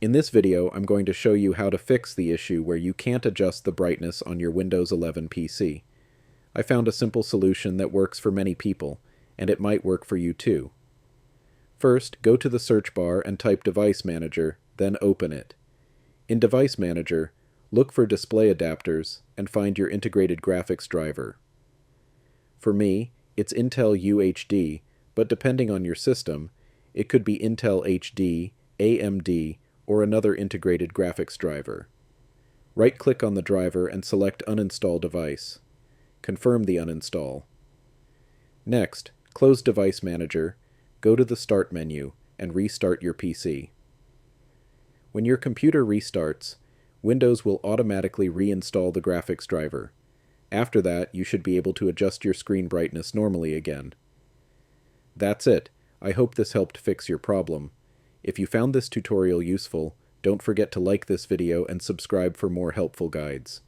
In this video, I'm going to show you how to fix the issue where you can't adjust the brightness on your Windows 11 PC. I found a simple solution that works for many people, and it might work for you too. First, go to the search bar and type Device Manager, then open it. In Device Manager, look for Display Adapters and find your integrated graphics driver. For me, it's Intel UHD, but depending on your system, it could be Intel HD, AMD, or another integrated graphics driver. Right-click on the driver and select Uninstall Device. Confirm the uninstall. Next, close Device Manager, go to the Start menu, and restart your PC. When your computer restarts, Windows will automatically reinstall the graphics driver. After that, you should be able to adjust your screen brightness normally again. That's it. I hope this helped fix your problem. If you found this tutorial useful, don't forget to like this video and subscribe for more helpful guides.